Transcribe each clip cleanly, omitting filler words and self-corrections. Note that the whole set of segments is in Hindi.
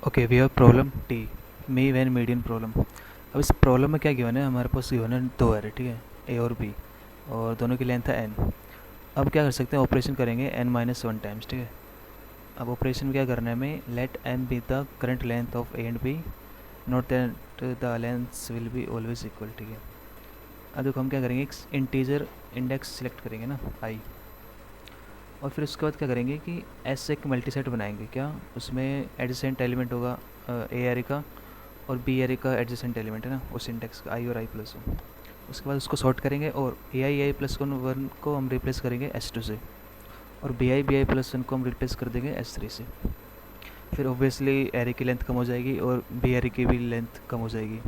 Okay we have problem T me van median problem. अब इस प्रॉब्लम में क्या गिवन है, हमारे पास गिवन है दो एरे, ठीक है, ए और बी, और दोनों की लेंथ है एन। अब क्या कर सकते हैं, ऑपरेशन करेंगे एन माइनस वन टाइम्स, ठीक है। अब ऑपरेशन क्या करना है हमें, let n be the current length of A and B, note that the lengths will be always equal, ठीक है। अब देखो हम क्या करेंगे, एक इंटीजर इंडेक्स सिलेक्ट करेंगे ना, आई, और फिर उसके बाद क्या करेंगे कि एस से एक मल्टीसेट बनाएंगे, क्या उसमें एडजेसेंट एलिमेंट होगा ए एरे का, और बी एरे का एडजेसेंट एलिमेंट है ना उस इंडेक्स का, आई और आई प्लस वन। उसके बाद उसको सॉर्ट करेंगे और ए आई प्लस वन को हम रिप्लेस करेंगे एस टू से, और बी आई प्लस वन को हम रिप्लेस कर देंगे एस थ्री से। फिर ऑब्वियसली एरे की लेंथ कम हो जाएगी और बी एरे की भी लेंथ कम हो जाएगी।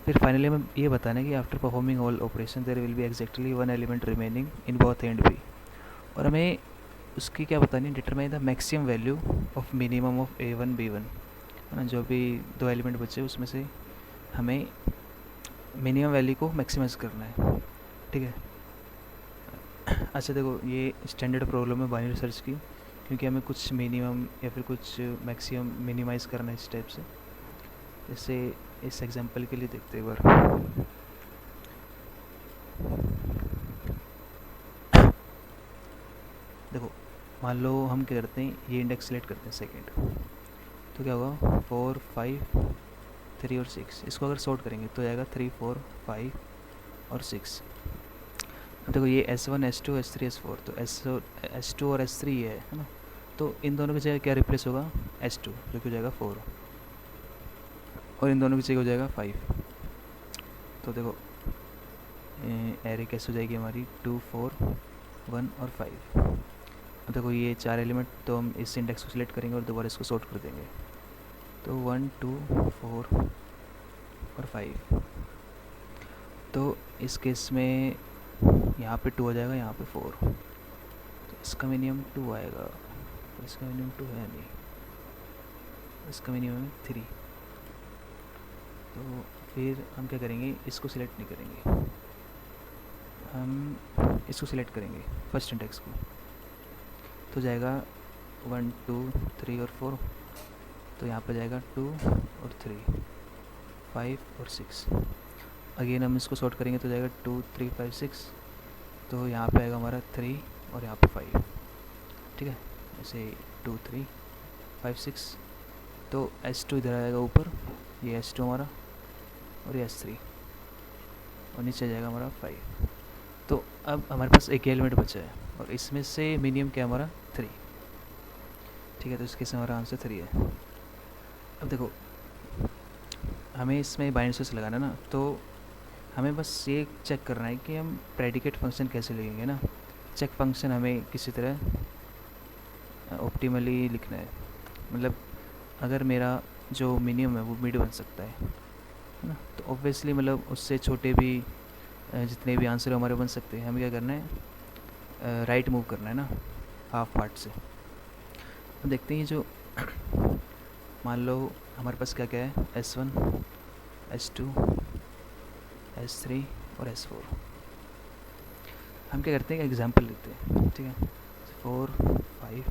फिर फाइनली हमें ये बताना है कि after performing all operation there will be exactly one element remaining in both A and B. और हमें उसकी क्या बतानी है, determine the maximum value of minimum of A one B one, है ना। जो भी दो एलिमेंट बचे उसमें से हमें मिनिमम वैल्यू को मैक्सिमाइज करना है, ठीक है। अच्छा देखो, ये स्टैंडर्ड प्रॉब्लम है बाइनरी सर्च की, क्योंकि हमें कुछ मिनिमम या फिर कुछ मैक्सिमम मिनिमाइज करना है इस टाइप से। जैसे इस एग्जांपल के लिए देखते हैं एक बार। देखो मान लो हम क्या करते हैं, ये इंडेक्स सेलेक्ट करते हैं सेकेंड, तो क्या होगा, फोर फाइव थ्री और सिक्स। इसको अगर सॉर्ट करेंगे तो आएगा थ्री फोर फाइव और सिक्स। अब देखो ये S one S two S three S four, तो एस टू और एस थ्री है ना। तो इन दोनों की जगह क्या रिप्लेस होगा, एस टू जो कि हो जाएगा फोर, और इन दोनों की जगह हो जाएगा फाइव। तो देखो एरे कैसे हो जाएगी हमारी, टू फोर वन और फाइव। अब देखो ये चार एलिमेंट, तो हम इस इंडेक्स को सिलेक्ट करेंगे और दोबारा इसको सॉर्ट कर देंगे। तो वन टू फोर और फाइव, तो इस केस में यहाँ पे टू हो जाएगा, यहाँ पे फोर, तो इसका मिनिमम टू आएगा, तो इसका मिनिमम टू है नहीं, इसका मिनिमम है थ्री। तो फिर हम क्या करेंगे, इसको सिलेक्ट नहीं करेंगे, हम इसको सिलेक्ट करेंगे फर्स्ट इंडेक्स को, तो जाएगा वन टू थ्री और फोर, तो यहाँ पे जाएगा टू और थ्री, फाइव और सिक्स। अगेन हम इसको सॉर्ट करेंगे तो जाएगा टू थ्री फाइव सिक्स, तो यहाँ पे आएगा हमारा थ्री और यहाँ पे फाइव, ठीक है। ऐसे टू थ्री फाइव सिक्स, तो एस टू इधर आएगा ऊपर, ये एस टू हमारा, और ये एस थ्री, और नीचे जाएगा हमारा फाइव। तो अब हमारे पास एक एलिमेंट बचा है, और इसमें से मिनिमम क्या है हमारा, थ्री, ठीक है। तो इसके से हमारा आंसर थ्री है। अब देखो हमें इसमें बाइनरी सर्च लगाना ना, तो हमें बस ये चेक करना है कि हम प्रेडिकेट फंक्शन कैसे लिखेंगे ना। चेक फंक्शन हमें किसी तरह ऑप्टिमली लिखना है, मतलब अगर मेरा जो मिनिमम है वो मिड बन सकता है ना, तो ऑब्वियसली मतलब उससे छोटे भी जितने भी आंसर हमारे बन सकते हैं, हमें क्या करना है, राइट मूव करना है ना, हाफ पार्ट से। अब देखते हैं जो मान लो हमारे पास क्या क्या है, S one S two S three और एस फोर। हम क्या करते हैं, एग्जाम्पल लेते हैं, ठीक है, फोर फाइव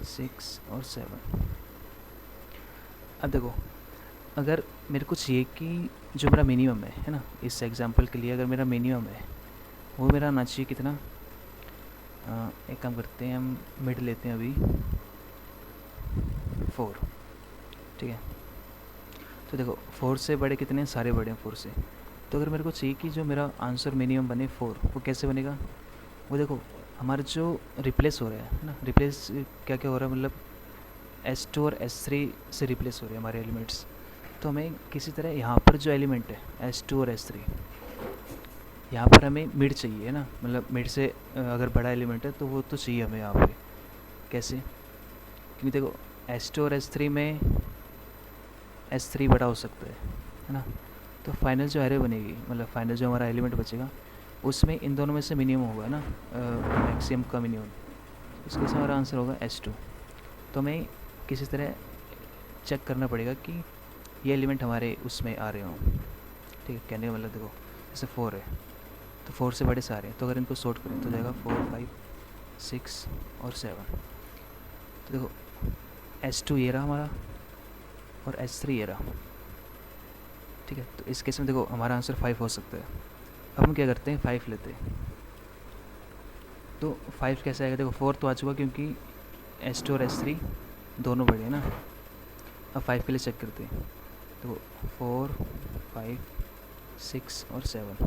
सिक्स और सेवन। अब देखो अगर मेरे को चाहिए कि जो मेरा मिनिमम है ना, इस एग्जांपल के लिए अगर मेरा मिनिमम है वो मेरा आना चाहिए कितना, एक काम करते हैं, हम मिड लेते हैं अभी, फोर, ठीक है। तो देखो फोर से बड़े कितने हैं, सारे बड़े हैं फोर से। तो अगर मेरे को चाहिए कि जो मेरा आंसर मिनिमम बने फोर, वो कैसे बनेगा, वो देखो हमारा जो रिप्लेस हो रहा है ना, रिप्लेस क्या क्या हो रहा है, मतलब एस टू और एस थ्री से रिप्लेस हो रहे हैं हमारे एलिमेंट्स। तो हमें किसी तरह यहाँ पर जो एलिमेंट है एस टू और एस थ्री, यहाँ पर हमें मिड चाहिए है ना, मतलब मिड से अगर बड़ा एलिमेंट है तो वो तो चाहिए हमें यहाँ पे। कैसे, क्योंकि देखो एस टू और एस थ्री में एस थ्री बड़ा हो सकता है ना। तो फाइनल जो एरे बनेगी, मतलब फाइनल जो हमारा एलिमेंट बचेगा, उसमें इन दोनों में से मिनिमम होगा ना, मैक्सिमम का मिनिमम, इसके से हमारा आंसर होगा एस टू। तो हमें किसी तरह चेक करना पड़ेगा कि ये एलिमेंट हमारे उसमें आ रहे हों, ठीक है। कहने का मतलब देखो जैसे फोर है, तो फोर से बड़े सारे हैं, तो अगर इनको सॉर्ट करें तो जाएगा फोर फाइव सिक्स और सेवन। तो देखो H2 ये रहा हमारा और H3 ये रहा, ठीक है। तो इस केस में देखो हमारा आंसर 5 हो सकता है। अब हम क्या करते हैं, 5 लेते हैं। तो 5 कैसे आएगा, देखो 4 तो आ चुका क्योंकि H2 और H3 दोनों बड़े हैं ना। अब 5 के लिए चेक करते हैं, तो 4, 5, 6 और 7।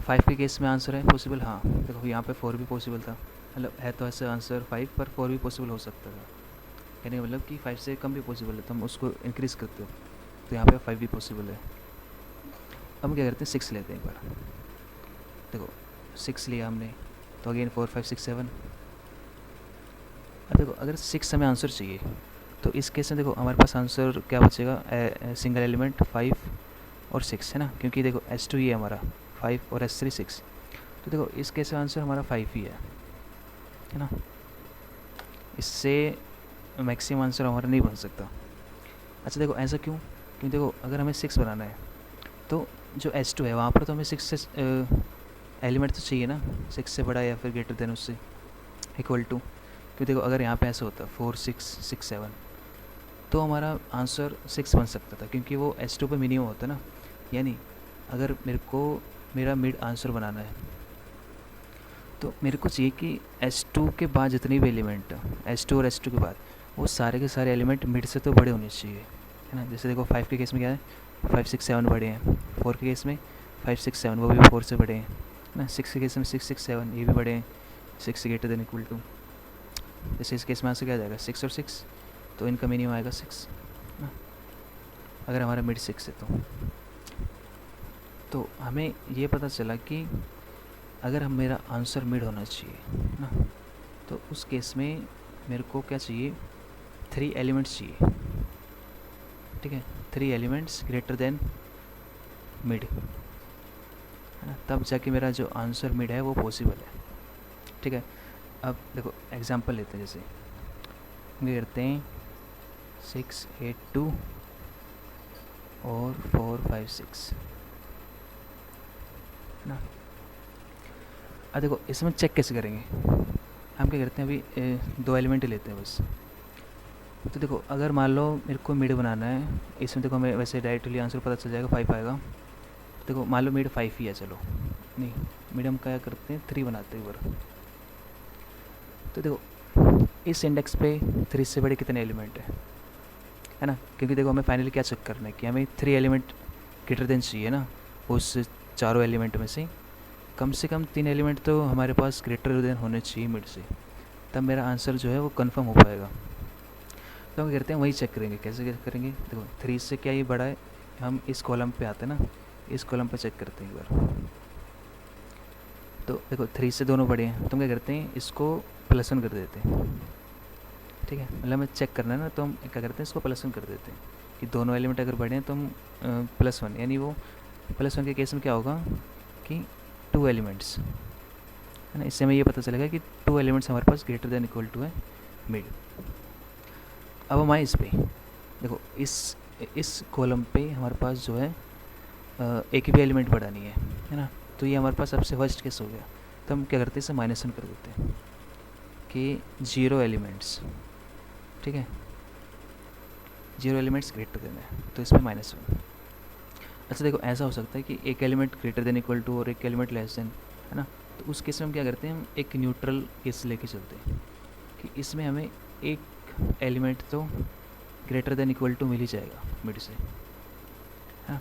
5 के केस में आंसर है पॉसिबल, हाँ देखो यहाँ पे 4 भी पॉसिबल था, मतलब है तो ऐसे आंसर 5 पर 4 भी पॉसिबल हो सकता था, यानी मतलब कि 5 से कम भी पॉसिबल है, तो हम उसको इंक्रीज़ करते हो, तो यहाँ पे 5 भी पॉसिबल है। अब हम क्या करते हैं, 6 लेते हैं एक बार। देखो 6 लिया हमने, तो अगेन 4, 5, 6, 7। अब देखो अगर 6 हमें आंसर चाहिए, तो इस केस में देखो हमारे पास आंसर क्या बचेगा, सिंगल एलिमेंट 5 और 6 है ना, क्योंकि देखो H2 ये हमारा 5 और H3 6, तो देखो इस केस में आंसर हमारा 5 ही है ना। इससे मैक्सिमम आंसर हमारा नहीं बन सकता। अच्छा देखो ऐसा क्यों, क्योंकि देखो अगर हमें 6 बनाना है, तो जो H2 है वहाँ पर तो हमें 6 से एलिमेंट तो चाहिए ना, 6 से बड़ा या फिर ग्रेटर देन उससे इक्वल टू। क्योंकि देखो अगर यहाँ पे ऐसा होता 4, 6, 6, 7, तो हमारा आंसर 6 बन सकता था, क्योंकि वो H2 पे मिनिमम होता ना। यानी अगर मेरे को मेरा मिड आंसर बनाना है, तो मेरे को चाहिए कि H2 के बाद जितने भी एलिमेंट, H2 और H2 के बाद वो सारे के सारे एलिमेंट मिड से तो बड़े होने चाहिए, है ना। जैसे देखो 5 के केस में क्या है, 5, 6, 7 बड़े हैं। 4 के केस में 5, 6, 7 वो भी 4 से बड़े हैं ना। 6 के केस में 6, 6, 7 ये भी बड़े हैं, 6 ग्रेटर देन इक्वल टू। जैसे इस केस में आंसर क्या आ जाएगा, 6 और 6, तो इनका मिनिमम आएगा 6 ना, अगर हमारा मिड 6 है तो हमें ये पता चला कि अगर हम मेरा आंसर मिड होना चाहिए ना, तो उस केस में मेरे को क्या चाहिए, 3 एलिमेंट्स चाहिए, ठीक है। 3 एलिमेंट्स ग्रेटर देन मिड, है ना, तब जाके मेरा जो आंसर मिड है वो पॉसिबल है, ठीक है। अब देखो एग्जांपल लेते हैं, जैसे हम ये करते हैं 6, 8, 2 और 4, 5, 6, है ना। अब देखो इसमें चेक कैसे करेंगे, हम क्या करते हैं, अभी 2 एलिमेंट ही लेते हैं बस। तो देखो अगर मान लो मेरे को मिड बनाना है, इसमें देखो हमें वैसे डायरेक्टली आंसर पता चल जाएगा, 5 आएगा। देखो मान लो मिड 5 ही है, चलो नहीं मिड हम क्या करते हैं, 3 बनाते हैं एक बार। तो देखो इस इंडेक्स पे 3 से बड़े कितने एलिमेंट है ना, क्योंकि देखो हमें फाइनली क्या चेक करना है कि हमें 3 एलिमेंट ग्रेटर देन चाहिए ना, उस चारों एलिमेंट में से कम 3 एलिमेंट तो हमारे पास ग्रेटर देन होने चाहिए मिड से, तब मेरा आंसर जो है वो कंफर्म हो पाएगा। तो हम करते हैं वही चेक करेंगे, कैसे करेंगे, देखो 3 से क्या ये बड़ा है, हम इस कॉलम पे आते हैं ना, इस कॉलम पे चेक करते हैं एक बार। तो देखो 3 से दोनों बड़े हैं, तो हम क्या करते हैं, इसको +1 कर देते हैं, ठीक है। मतलब हमें चेक करना है ना, तो हम क्या करते हैं, इसको +1 कर देते हैं कि दोनों एलिमेंट अगर बड़े हैं तो हम +1, यानी वो +1 के केस में क्या होगा कि 2 एलिमेंट्स, है ना। इससे हमें ये पता चलेगा कि 2 एलिमेंट्स हमारे पास ग्रेटर देन इक्वल टू है मिड। अब हम आए इस पे, देखो इस कॉलम पे हमारे पास जो है एक भी एलिमेंट बड़ा नहीं है ना, तो ये हमारे पास सबसे फर्स्ट केस हो गया। तो हम क्या करते हैं, इसे -1 कर देते हैं कि 0 एलिमेंट्स, ठीक है, 0 एलिमेंट्स ग्रेटर देन है, तो इसमें -1। अच्छा देखो ऐसा हो सकता है कि एक element greater than equal to और एक एलिमेंट लेस देन, है ना। तो उस केस में हम क्या करते हैं, हम एक न्यूट्रल केस लेके चलते हैं कि इसमें हमें एक एलिमेंट तो ग्रेटर देन इक्वल टू मिल ही जाएगा मिड से, है ना।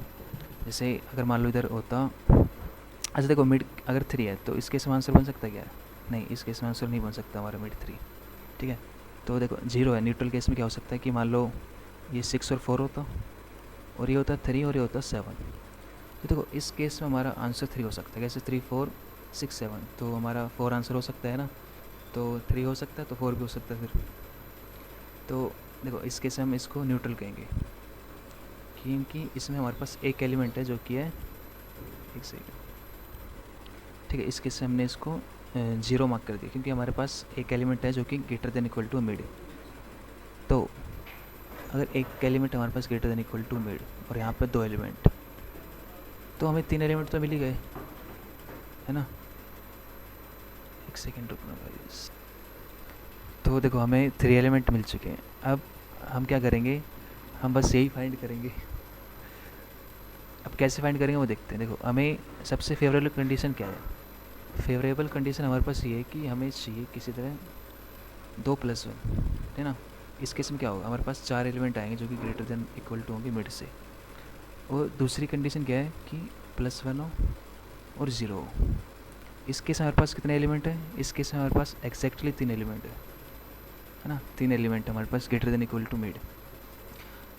जैसे अगर मान लो इधर होता, अच्छा देखो मिड अगर 3 है, तो इस केस में आंसर बन सकता है क्या, नहीं इस केस में आंसर नहीं बन सकता हमारा मिड 3, ठीक है। तो देखो 0 है, न्यूट्रल केस में क्या हो सकता है कि मान लो ये 6 और 4 होता, और ये होता 3 और ये होता 7, तो देखो इस केस में हमारा आंसर 3 हो सकता है, कैसे 3, 4, 6, 7, तो हमारा 4 आंसर हो सकता है ना, तो 3 हो सकता है तो 4 भी हो सकता है फिर। तो देखो इस केस में हम इसको न्यूट्रल कहेंगे, क्योंकि इसमें हमारे पास एक एलिमेंट है जो कि है, एक सेकेंड, ठीक है, इस केस में हमने इसको 0 मार्क कर दिया, क्योंकि हमारे पास एक एलिमेंट है जो कि greater than equal to mid. तो अगर एक एलिमेंट हमारे पास greater than equal to mid और यहाँ पर 2 एलिमेंट, तो हमें 3 एलिमेंट तो मिल ही गए, है ना। एक सेकेंड रुकना भाई। तो देखो हमें 3 एलिमेंट मिल चुके हैं। अब हम क्या करेंगे, हम बस यही फाइंड करेंगे। अब कैसे फाइंड करेंगे वो देखते हैं। देखो हमें सबसे फेवरेबल कंडीशन क्या है। फेवरेबल कंडीशन हमारे पास ये है कि हमें चाहिए किसी तरह 2+1, है ना। इस केस में क्या होगा, हमारे पास 4 एलिमेंट आएंगे जो कि ग्रेटर देन इक्वल टू होंगे मिड से। और दूसरी कंडीशन क्या है कि +1 हो और 0 हो। इस केस में हमारे पास कितने एलिमेंट हैं, इस केस में हमारे पास एक्जैक्टली 3 एलिमेंट है ना। 3 एलिमेंट हमारे पास greater than equal to mid.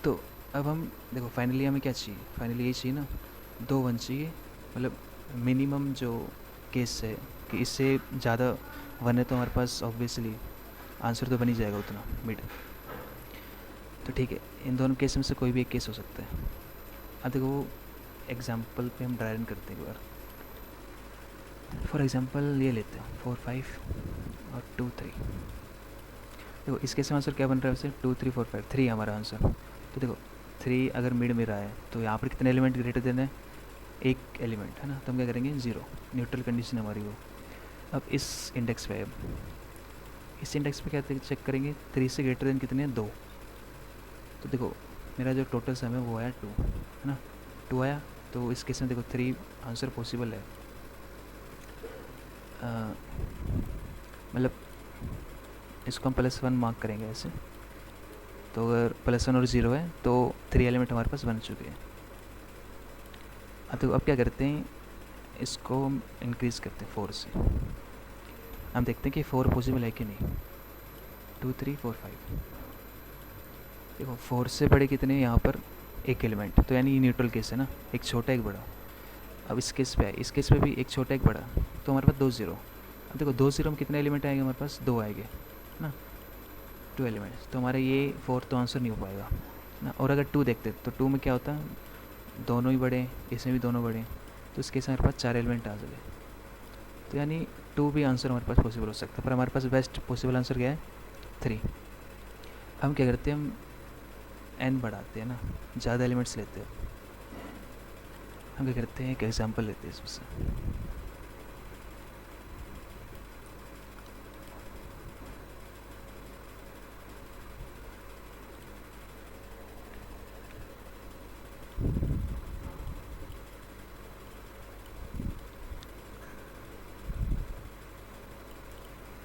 तो अब हम देखो फाइनली हमें क्या चाहिए, फाइनली ये चाहिए ना 2 1 चाहिए। मतलब मिनिमम जो केस है कि इससे ज़्यादा 1 है तो हमारे पास ऑब्वियसली आंसर तो बन ही जाएगा उतना मिड। तो ठीक है, इन दोनों केस में से कोई भी एक केस हो सकता है। अब देखो एग्जाम्पल पे हम ड्राई रन करते हैं एक बार। फॉर एग्जांपल ये लेते हैं 4 5 और 2 3। देखो इस केस में आंसर क्या बन रहा है वैसे, 2 3 4 5 3 है हमारा आंसर। तो देखो 3 अगर मिड में रहा है तो यहाँ पर कितने एलिमेंट ग्रेटर देन है, एक एलिमेंट है ना। तो हम क्या करेंगे 0, न्यूट्रल कंडीशन हमारी वो। अब इस इंडेक्स पे इस इंडेक्स पे क्या चेक करेंगे, 3 से ग्रेटर देन कितने हैं, 2। तो देखो मेरा जो टोटल सम है वो आया 2, है ना। 2 आया, तो इस केस में देखो 3 आंसर पॉसिबल है। मतलब इसको हम +1 मार्क करेंगे ऐसे। तो अगर +1 और 0 है तो 3 एलिमेंट हमारे पास बन चुके हैं। तो अब क्या करते हैं, इसको हम इंक्रीज़ करते हैं 4 से। हम देखते हैं कि 4 पॉसिबल है कि नहीं। 2 3 4 5। देखो 4 से बड़े कितने, यहाँ पर एक एलिमेंट, तो यानी ये न्यूट्रल केस है ना, एक छोटा एक बड़ा। अब इस केस पे है, इस केस पे भी एक छोटा एक बड़ा, तो हमारे पास 2 0। अब देखो 2 0 में कितने एलिमेंट आएंगे हमारे पास, 2 आएंगे ना, 2 एलिमेंट्स। तो हमारा ये 4 तो आंसर नहीं हो पाएगा ना। और अगर 2 देखते तो 2 में क्या होता है, दोनों ही बड़े, इसमें भी दोनों बड़े, तो इस केस में हमारे पास 4 एलिमेंट आ जाए। तो यानी 2 भी आंसर हमारे पास पॉसिबल हो सकता है, पर हमारे पास बेस्ट पॉसिबल आंसर क्या है, 3। हम क्या करते हैं, हम n बढ़ाते हैं ना, ज़्यादा एलिमेंट्स लेते हैं। हम क्या करते हैं, एक एग्जांपल लेते हैं इसमें।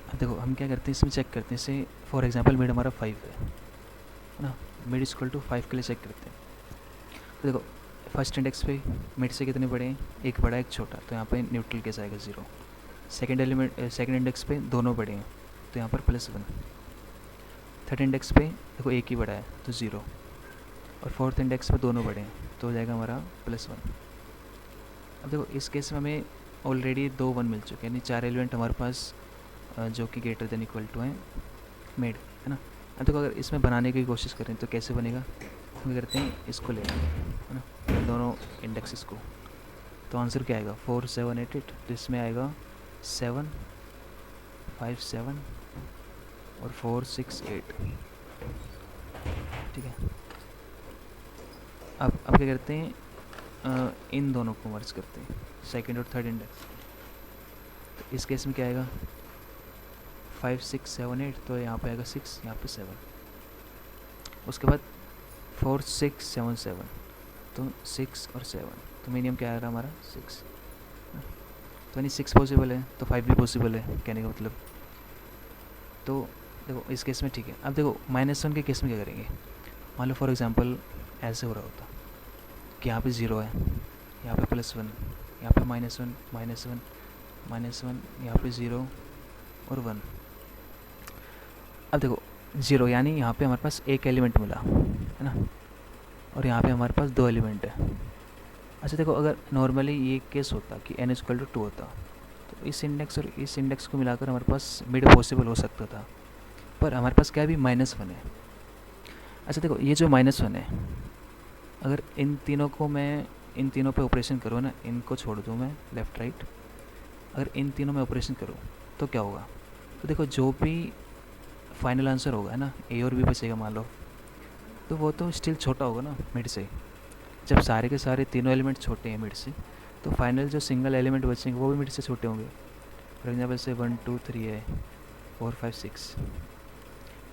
अब देखो हम क्या करते हैं, इसमें चेक करते हैं। इसे फॉर एग्जांपल मिड हमारा 5 है ना, मिड इक्वल टू 5 के लिए चेक करते हैं। तो देखो फर्स्ट इंडेक्स पे मिड से कितने बड़े हैं, एक बड़ा एक छोटा, तो यहाँ पे न्यूट्रल केस आएगा 0। सेकंड एलिमेंट सेकंड इंडेक्स पे दोनों बड़े हैं, तो यहाँ पर +1। थर्ड इंडेक्स पे देखो एक ही बड़ा है तो 0। और फोर्थ इंडेक्स पे दोनों बड़े हैं तो हो जाएगा हमारा +1। अब देखो इस केस में हमें ऑलरेडी 2 1 मिल चुके हैं, यानी 4 एलिमेंट हमारे पास जो कि ग्रेटर देन इक्वल टू हैं मेड, है ना। अब देखो अगर इसमें बनाने की कोशिश करें तो कैसे बनेगा, हम करते हैं इसको लेंगे, है ना, दोनों इंडेक्सेस को। तो आंसर क्या आएगा, 4 7 8 8। तो इसमें आएगा 7 5 7 और 4 6 8। ठीक है। अब क्या करते हैं, इन दोनों को मर्ज करते हैं, सेकंड और थर्ड इंडेक्स। तो इस केस में क्या आएगा, 5 6 7 8, तो यहाँ पे आएगा 6, यहाँ पे 7। उसके बाद 4 6 7 7, तो 6 और 7, तो मिनिमम क्या आ रहा है हमारा 6। तो यानी 6 पॉसिबल है तो 5 भी पॉसिबल है, कहने का मतलब। तो देखो इस केस में ठीक है। अब देखो -1 के केस में क्या करेंगे, मान लो फॉर एग्जांपल ऐसे हो रहा होता कि यहाँ पे 0 है, यहाँ पे +1, यहाँ पे -1 -1 -1, यहाँ पे 0 और 1। अब देखो 0 यानी यहाँ पे हमारे पास एक एलिमेंट मिला, है ना, और यहाँ पे हमारे पास 2 एलिमेंट है। अच्छा देखो अगर नॉर्मली ये केस होता कि n = 2 होता, तो इस इंडेक्स और इस इंडेक्स को मिलाकर हमारे पास मिड पॉसिबल हो सकता था, पर हमारे पास क्या है, अभी -1 है। अच्छा देखो ये जो -1 है, अगर इन तीनों को मैं इन तीनों पे ऑपरेशन करूँ ना, इनको छोड़ दूँ मैं लेफ़्ट राइट, अगर इन तीनों में ऑपरेशन करूँ तो क्या होगा, तो देखो जो भी फाइनल आंसर होगा, है ना, ए और बी बचेगा मान लो, तो वो तो स्टिल छोटा होगा ना मिड से। जब सारे के सारे तीनों एलिमेंट छोटे हैं मिड से, तो फाइनल जो सिंगल एलिमेंट बचेंगे वो भी मिड से छोटे होंगे। फॉर एग्जाम्पल से 1 2 3 है, 4 5 6,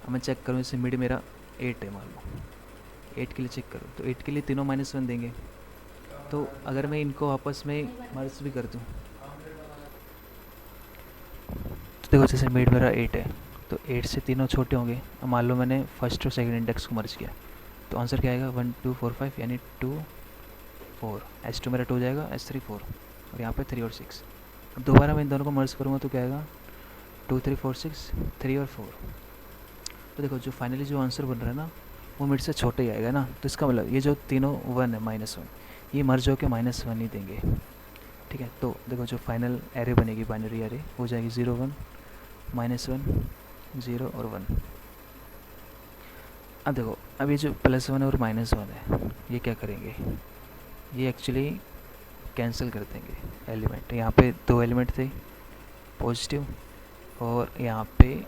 अब मैं चेक करूँ, जैसे मिड मेरा 8 है मान लो, 8 के लिए चेक करूँ तो 8 के लिए तीनों -1 देंगे। तो अगर मैं इनको आपस में मर्ज भी कर दूँ तो देखो जैसे मिड मेरा 8 है, तो 8 से तीनों छोटे होंगे। अब मान लो मैंने फर्स्ट और सेकंड इंडेक्स को मर्ज किया, तो आंसर क्या आएगा 1 2 4 5, यानी 2 4। S2 मेरा 2 जाएगा, S3 4, और यहाँ पे 3 और 6। अब दोबारा मैं इन दोनों को मर्ज करूँगा तो क्या आएगा 2 3 4 6, 3 और 4। तो देखो जो फाइनली जो आंसर बन रहा है ना वो मिड से छोटे ही आएगा ना, तो इसका मतलब ये जो तीनों 1 है -1, ये मर्ज होकर -1 ही देंगे। ठीक है, तो देखो जो फाइनल एरे बनेगी, बाइनरी एरे, हो जाएगी 0 1 -1 0 और 1। अब देखो, अब ये जो +1 और -1 है ये क्या करेंगे, ये एक्चुअली कैंसिल कर देंगे एलिमेंट। यहाँ पे 2 एलिमेंट थे पॉजिटिव, और यहाँ पे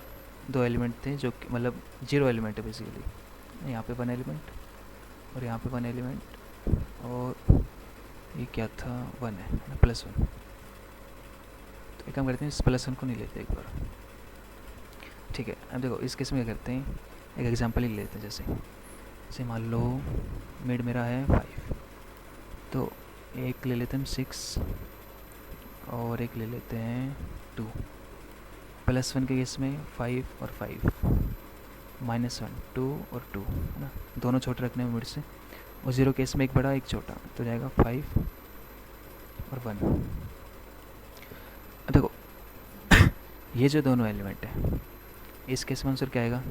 2 एलिमेंट थे जो मतलब 0 एलिमेंट है बेसिकली। यहाँ पे 1 एलिमेंट और यहाँ पे 1 एलिमेंट, और ये क्या था 1 है +1। तो एक काम करते हैं, इस +1 को नहीं लेते एक बार। ठीक है, अब देखो इस केस में क्या करते हैं, एक एग्जांपल ही लेते हैं। जैसे मान लो मिड मेरा है 5, तो एक ले लेते हैं 6 और एक ले लेते हैं 2। +1 के केस में 5 और 5, -1 2 और 2 है ना, दोनों छोटे रखने में मिड से। और 0 केस में एक बड़ा एक छोटा, तो जाएगा 5 और 1। अब देखो ये जो दोनों एलिमेंट है, इस केस में आंसर क्या आएगा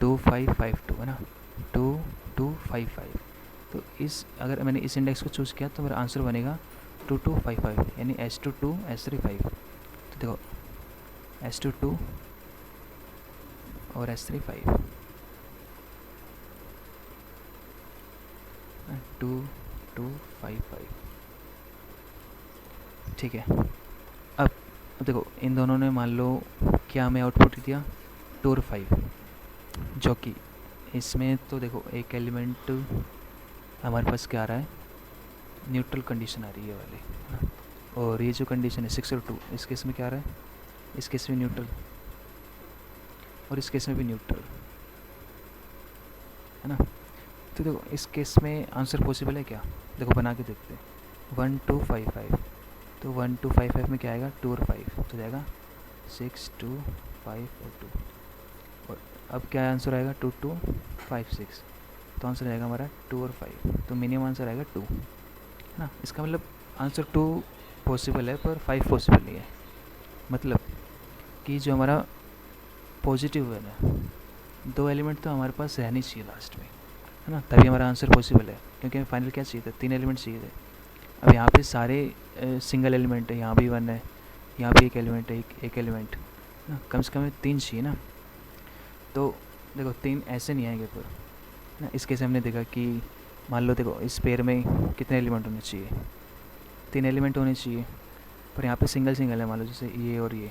2 5 5 2 है ना, 2 2 5 5। तो इस अगर मैंने इस इंडेक्स को चूज़ किया तो मेरा आंसर बनेगा 2 2 5 5, यानी S2 2 S3 5। तो देखो S2 2 और S3 5, 2 2 5 5। ठीक है, अब देखो इन दोनों ने मान लो क्या हमें आउटपुट दिया 2 और 5, जो कि इसमें तो देखो एक एलिमेंट हमारे पास क्या आ रहा है, न्यूट्रल कंडीशन आ रही है वाली, और ये जो कंडीशन है 6 और 2, इस केस में क्या आ रहा है, इस केस में न्यूट्रल और इस केस में भी न्यूट्रल है ना। तो देखो इस केस में आंसर पॉसिबल है क्या, देखो बना के देखते हैं। 1 2 5 5, तो 1 2 5 5 में क्या आएगा 2 और 5, तो जाएगा 6 2 5 और 2। और अब क्या आंसर आएगा 2 2 5 6, तो आंसर आएगा हमारा 2 और 5, तो मिनिमम आंसर आएगा 2 है ना। इसका मतलब आंसर 2 पॉसिबल है पर 5 पॉसिबल नहीं है। मतलब कि जो हमारा पॉजिटिव है ना, 2 एलिमेंट तो हमारे पास रहनी चाहिए लास्ट में है ना, तभी हमारा आंसर पॉसिबल है। क्योंकि हमें फाइनल क्या चाहिए था, 3 एलिमेंट चाहिए थे। अब यहाँ पे सारे सिंगल एलिमेंट है, यहाँ भी 1 है, यहाँ भी एक एलिमेंट है, एक एलिमेंट ना, कम से कम 3 चाहिए ना। तो देखो 3 ऐसे नहीं आएंगे पर ना। इस केस हमने देखा कि मान लो देखो इस पेयर में कितने एलिमेंट होने चाहिए, 3 एलिमेंट होने चाहिए, पर यहाँ पे सिंगल सिंगल है मान लो, जैसे ये और ये।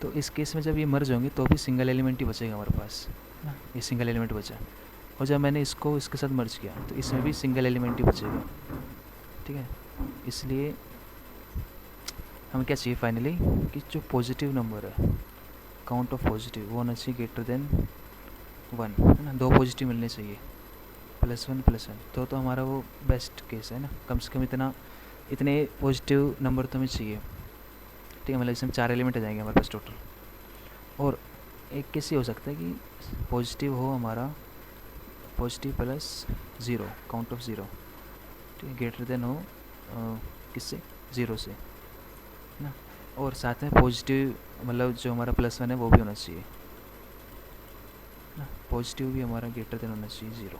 तो इस केस में जब ये मर्ज होंगे तो भी सिंगल एलिमेंट ही बचेगा हमारे पास ना, ये सिंगल एलिमेंट बचा। और जब मैंने इसको इसके साथ मर्ज किया तो इसमें भी सिंगल एलिमेंट ही बचेगा। ठीक है, इसलिए हमें क्या चाहिए फाइनली कि जो पॉजिटिव नंबर है, काउंट ऑफ पॉजिटिव, वो होना चाहिए ग्रेटर देन 1 है ना। 2 पॉजिटिव मिलने चाहिए, +1 तो हमारा वो बेस्ट केस है ना। कम से कम इतने पॉजिटिव नंबर तो हमें चाहिए। ठीक है, मतलब इसमें 4 एलिमेंट आ जाएंगे हमारे पास टोटल। और एक केस ये हो सकता है कि पॉजिटिव हो हमारा, पॉजिटिव +0, काउंट ऑफ 0, ठीक है, ग्रेटर देन हो किससे 0 से ना। और साथ में पॉजिटिव मतलब जो हमारा +1 है वो भी होना चाहिए ना, पॉजिटिव भी हमारा ग्रेटर देन होना चाहिए 0,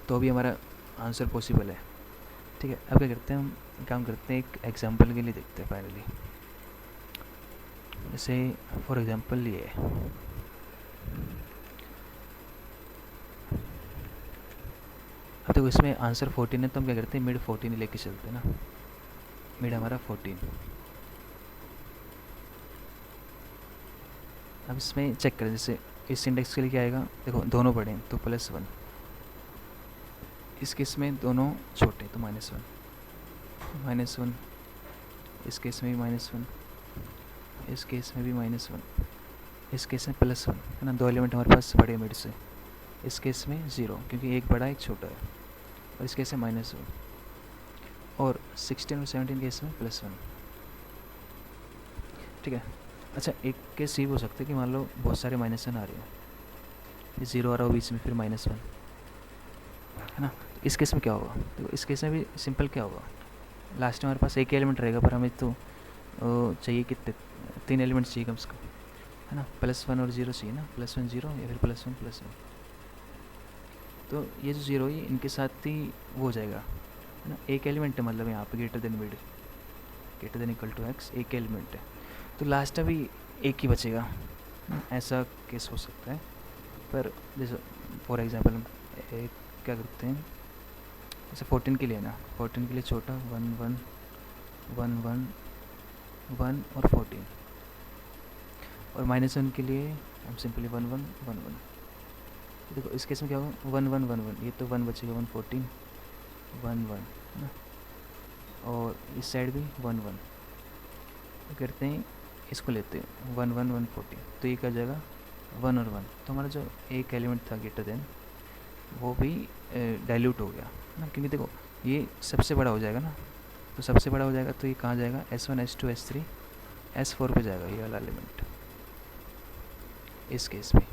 तो भी हमारा आंसर पॉसिबल है। ठीक है, अब क्या करते हैं, हम काम करते हैं एक एग्जांपल के लिए देखते हैं फाइनली। जैसे फॉर एग्जांपल ये है, अब देखो इसमें आंसर 14 है, तो हम क्या करते हैं मिड 14 लेके चलते हैं ना। मिड हमारा 14। अब इसमें चेक करें, जैसे इस इंडेक्स के लिए क्या आएगा, देखो दोनों बड़े हैं तो +1, इस केस में दोनों छोटे तो -1, इस केस में भी -1, इस केस में भी -1, इस केस में +1 है ना, 2 एलिमेंट हमारे पास बड़े मिड से। इस केस में 0 क्योंकि एक बड़ा एक छोटा है, और इस केस में -1, और 16 और 17 केस में +1। ठीक है। अच्छा, एक केस ये हो सकता है कि मान लो बहुत सारे -1 आ रहे हैं, 0 आ रहा हो बीच में, फिर -1 है ना। इस केस में क्या होगा, तो इस केस में भी सिंपल क्या होगा, लास्ट में हमारे पास एक ही एलिमेंट रहेगा, पर हमें तो चाहिए कितने, 3 एलिमेंट्स चाहिए कम से कम, है ना। +1 और 0 चाहिए ना, +1 0 या फिर +1 +1। तो ये जो 0 है इनके साथ ही वो हो जाएगा, है ना। एक एलिमेंट है, मतलब यहाँ पे greater than mid, greater than equal to x, एक एलिमेंट है, तो लास्ट अभी एक ही बचेगा, ऐसा केस हो सकता है। पर जैसे फॉर एग्जांपल हम क्या करते हैं, जैसे 14 के लिए ना, 14 के लिए छोटा 1 1 1 1 1 और 14, और -1 के लिए हम सिंपली 1 1 1 1। देखो इस केस में क्या होगा, 1 1 1 1, ये तो 1 बचेगा, 1 14 1 1 है ना, और इस साइड भी 1 1। करते हैं इसको, लेते हैं 1 1 1 14, तो ये क्या हो जाएगा 1 और 1, तो हमारा जो एक एलिमेंट था ग्रेटर देन, वो भी डाइल्यूट हो गया ना, क्योंकि देखो ये सबसे बड़ा हो जाएगा ना, तो सबसे बड़ा हो जाएगा तो ये कहाँ जाएगा, S1 S2 S3 S4 पे जाएगा ये वाला एलिमेंट इस केस में।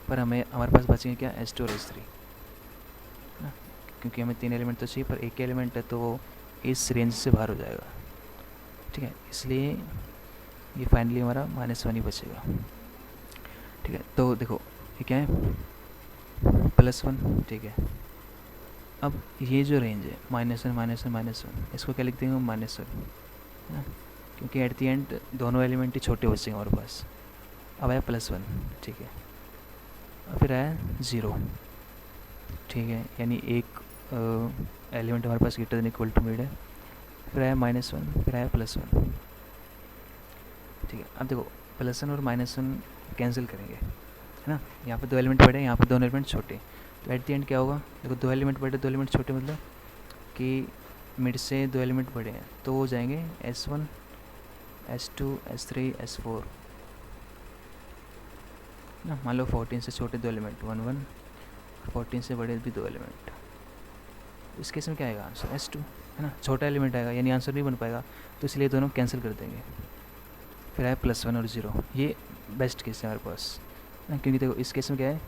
पर हमारे पास बचेंगे क्या, S2 और S3 ना, क्योंकि हमें 3 एलिमेंट तो चाहिए, पर एक एलिमेंट है तो वो इस रेंज से बाहर हो जाएगा। ठीक है, इसलिए ये फाइनली हमारा -1 ही बचेगा। ठीक है, तो देखो ये क्या है, +1। ठीक है, अब ये जो रेंज है -1 -1 -1, इसको क्या लिख देंगे हम, -1 है ना, क्योंकि एट दी एंड दोनों एलिमेंट ही छोटे बचेंगे हमारे पास। अब आया +1, ठीक है, और फिर आया 0। ठीक है, यानी एक एलिमेंट हमारे पास greater than equal to mid है, फिर आया -1, फिर आया +1। ठीक है, अब देखो +1 और -1 कैंसिल करेंगे, है ना। यहाँ पे 2 एलिमेंट बड़े हैं, यहाँ पे 2 एलिमेंट छोटे, तो एट दी एंड क्या होगा, देखो 2 एलिमेंट बड़े 2 एलिमेंट छोटे, मतलब कि मिड से 2 एलिमेंट बड़े हैं, तो वो जाएंगे S1 S2 S3 S4 ना। मान लो 14 से छोटे 2 एलिमेंट 1 1, 14 से बड़े भी 2 एलिमेंट, इस केस में क्या आएगा आंसर, S2 है ना, छोटा एलिमेंट आएगा, यानी आंसर नहीं बन पाएगा, तो इसलिए दोनों कैंसिल कर देंगे। फिर आया +1 और 0, ये बेस्ट केस है हमारे पास ना, क्योंकि देखो इस केस में क्या है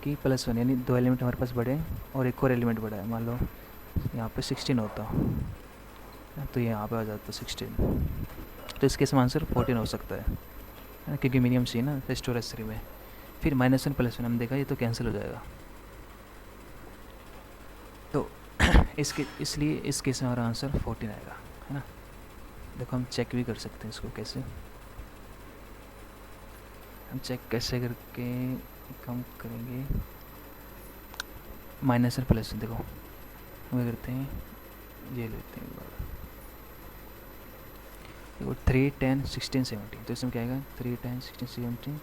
कि +1 यानी 2 एलिमेंट हमारे पास बड़े हैं और एक और एलिमेंट बड़ा है, मान लो यहाँ पे 16 होता, तो यहाँ पे आ जाता 16, तो इस केस में आंसर 14 हो सकता है ना, क्योंकि मिनिमम चाहिए ना S2 और S3 में। फिर -1 +1 हमने देखा ये तो कैंसिल हो जाएगा, तो इसलिए इस केस में हमारा आंसर 14 आएगा, है ना। देखो हम चेक भी कर सकते हैं इसको, कैसे हम चेक कैसे करके कम करेंगे, -1 +1, देखो हम करते हैं, ये लेते हैं बार, देखो 3 10 16 17, तो इसमें क्या आएगा 3 10 16 17,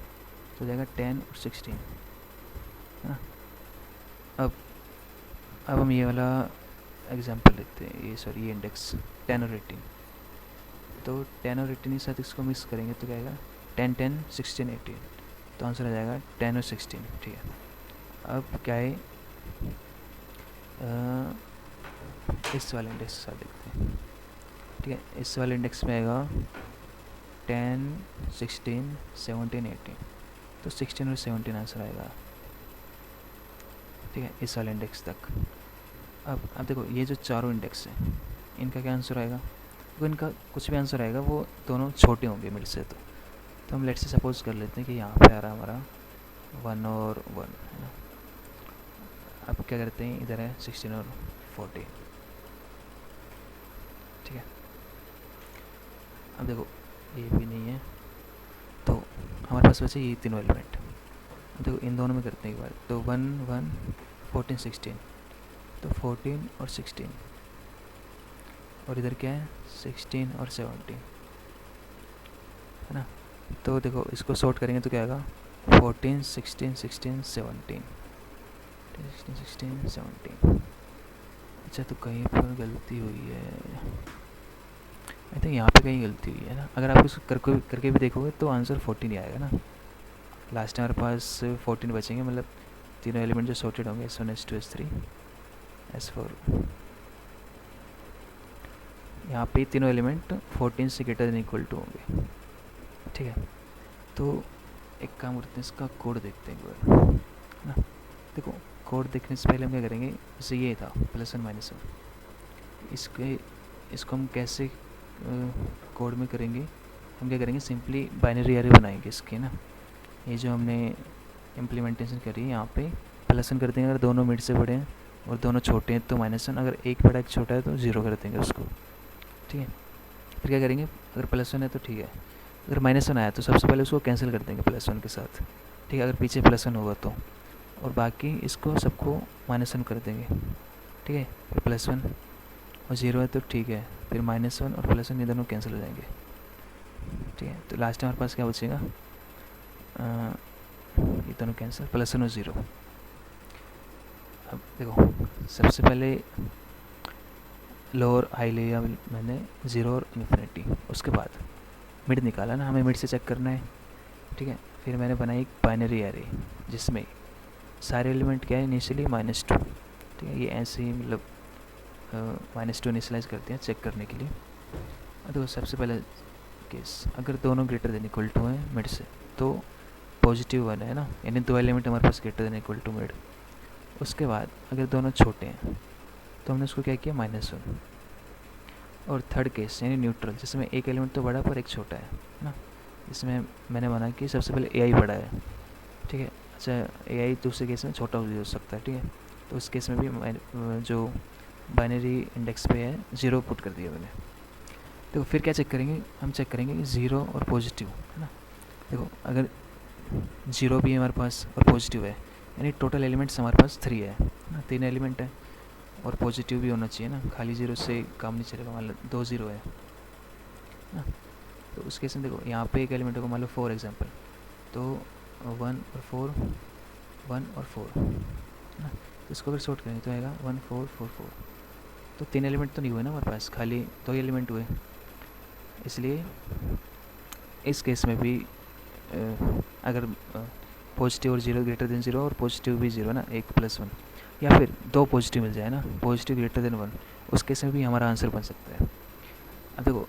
तो हो जाएगा 10 और 16, है ना। अब हम ये वाला एग्जांपल लेते हैं, ये सॉरी ये इंडेक्स 10 और 18, तो 10 और 18 के साथ इसको मिक्स करेंगे तो क्या आएगा 10 10 16 18, तो आंसर आ जाएगा 10 और 16। ठीक है, अब क्या है इस वाले इंडेक्स के साथ देखते हैं। ठीक है, इस वाले इंडेक्स में आएगा 10 16 17 18, तो 16 और 17 आंसर आएगा। ठीक है, इस वाले इंडेक्स तक। अब देखो ये जो चारों इंडेक्स हैं इनका क्या आंसर आएगा, तो इनका कुछ भी आंसर आएगा वो दोनों छोटे होंगे मिड से, तो हम लेट से सपोज कर लेते हैं कि यहाँ पे आ रहा हमारा 1 और 1, है ना। अब क्या करते हैं, इधर है 16 और 14। ठीक है, अब देखो ये भी नहीं है, तो हमारे पास वैसे ये तीनों एलिमेंट, देखो इन दोनों में करते हैं एक बार, तो 1 1 14 16, तो 14 और 16, और इधर क्या है 16 और 17, है ना। तो देखो इसको सॉर्ट करेंगे तो क्या आएगा 14 16 16 17 16 16 17। अच्छा, तो कहीं पर गलती हुई है, आई थिंक यहाँ पे कहीं गलती हुई है ना। अगर आप इसको करके भी देखोगे तो आंसर 14 ही आएगा ना। लास्ट टाइम हमारे पास 14 बचेंगे, मतलब तीनों एलिमेंट जो सॉर्टेड होंगे S1 S2 S3 S4, यहाँ पे तीनों एलिमेंट 14 से ग्रेटर देन इक्वल टू होंगे। ठीक है, तो एक काम करते हैं, इसका कोड देखते हैं एक बार, है ना। देखो, कोड देखने से पहले हम क्या करेंगे, जैसे ये था +1 -1, इसको हम कैसे कोड में करेंगे। हम क्या करेंगे, सिंपली बाइनरी एरे बनाएंगे इसके ना। ये जो हमने इम्प्लीमेंटेशन करी है यहाँ पे +1 कर देंगे अगर दोनों मिड से बड़े हैं, और दोनों छोटे हैं तो -1, अगर एक बड़ा एक छोटा है तो 0 कर देंगे उसको। ठीक है, फिर क्या करेंगे, अगर +1 है तो ठीक है, अगर -1 आया तो सबसे पहले उसको कैंसिल कर देंगे +1 के साथ। ठीक है, अगर पीछे +1 होगा तो, और बाकी इसको सबको -1 कर देंगे। ठीक है, फिर +1 और 0 है तो ठीक है, फिर -1 और +1 ये दोनों कैंसिल हो जाएंगे। ठीक है, तो लास्ट में हमारे पास क्या बचेगा, ये दोनों कैंसिल, +1 और 0। अब देखो, सबसे पहले लोअर हाई लिया मैंने 0 और इन्फिनिटी, उसके बाद मिड निकाला ना, हमें मिड से चेक करना है। ठीक है, फिर मैंने बनाई एक बाइनरी एरे जिसमें सारे एलिमेंट क्या है इनिशियली -2। ठीक है, ये ऐसे ही मतलब -2 इनिशलाइज करते हैं चेक करने के लिए। देखो, सबसे पहले केस, अगर दोनों ग्रेटर देन इक्वल टू है मिड से तो +1 है ना, यानी दो एलिमेंट हमारे पास greater than equal to mid. उसके बाद अगर दोनों छोटे हैं तो हमने उसको क्या किया, -1। और थर्ड केस यानी न्यूट्रल, जिसमें एक एलिमेंट तो बड़ा पर एक छोटा है ना, इसमें मैंने माना कि सबसे पहले AI बड़ा है। ठीक है, अच्छा AI दूसरे केस में छोटा हो सकता है। ठीक है, तो उस केस में भी जो बाइनरी इंडेक्स पे है 0 पुट कर दिया मैंने। देखो, फिर क्या चेक करेंगे, हम चेक करेंगे कि 0 और पॉजिटिव है ना। देखो, अगर 0 भी है हमारे पास और पॉजिटिव है, यानी टोटल एलिमेंट्स हमारे पास 3 है ना, 3 एलिमेंट है, और पॉजिटिव भी होना चाहिए ना, खाली 0 से काम नहीं चलेगा, मान लो 2 0 है ना। तो उस केस में देखो, यहाँ पे एक एलिमेंट को मान लो 4 एग्जाम्पल, तो 1 और 4, 1 और 4 ना, तो इसको अगर सॉर्ट करें तो आएगा 1 4 4 4। तो 3 एलिमेंट तो नहीं हुए ना हमारे पास, खाली 2 एलिमेंट हुए। इसलिए इस केस में भी अगर पॉजिटिव और 0 ग्रेटर देन 0 और पॉजिटिव भी 0 ना, 1 +1, या फिर 2 पॉजिटिव मिल जाए ना, पॉजिटिव ग्रेटर देन 1, उस केस में भी हमारा आंसर बन सकता है। अब देखो,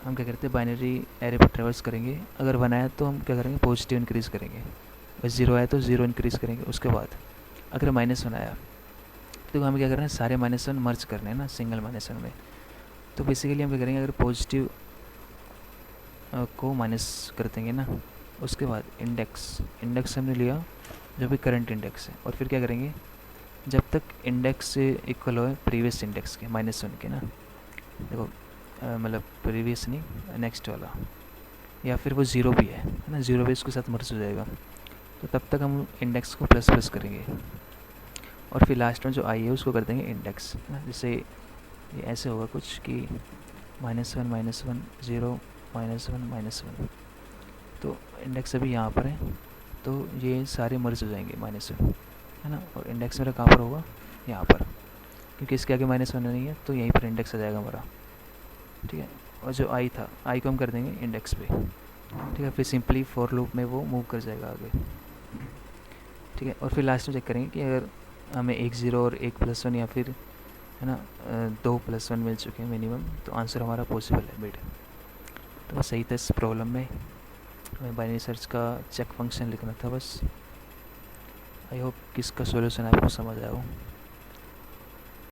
हम क्या करते हैं, बाइनरी एरे पर ट्रेवर्स करेंगे, अगर 1 आया तो हम क्या करेंगे, पॉजिटिव इंक्रीज़ करेंगे, और 0 आया तो 0 इंक्रीज़ करेंगे। उसके बाद अगर -1 आया तो हमें क्या करना है, सारे -1 मर्ज करने हैं ना सिंगल -1 में। तो बेसिकली हम क्या करेंगे, अगर पॉजिटिव को माइनस कर देंगे ना, उसके बाद इंडेक्स हमने लिया जो भी करंट इंडेक्स है, और फिर क्या करेंगे, जब तक इंडेक्स से इक्वल हो प्रीवियस इंडेक्स के -1 के ना, देखो मतलब प्रीवियस नहीं, नेक्स्ट वाला, या फिर वो 0 भी है ना, 0 भी इसके साथ मर्ज हो जाएगा, तो तब तक हम इंडेक्स को ++ करेंगे, और फिर लास्ट में जो आई है उसको कर देंगे इंडेक्स ना। जैसे ये ऐसे होगा कुछ कि -1 -1 0 -1 -1, तो इंडेक्स अभी यहाँ पर है, तो ये सारे मर्ज हो जाएंगे -1 है ना, और इंडेक्स मेरा कहाँ पर होगा, यहाँ पर, क्योंकि इसके आगे -1 नहीं है तो यहीं पर इंडेक्स आ जाएगा हमारा। ठीक है, और जो आई था, आई को हम कर देंगे इंडेक्स पे। ठीक है, फिर सिंपली फॉर लूप में वो मूव कर जाएगा आगे। ठीक है, और फिर लास्ट में चेक करेंगे कि अगर हमें 1 0 और 1 +1 या फिर है ना 2 +1 मिल चुके हैं मिनिमम, तो आंसर हमारा पॉसिबल है मिड। तो बस सही था इस प्रॉब्लम में, हमें बाइनरी सर्च का चेक फंक्शन लिखना था बस। आई होप कि इसका सॉल्यूशन आपको समझ आया हो।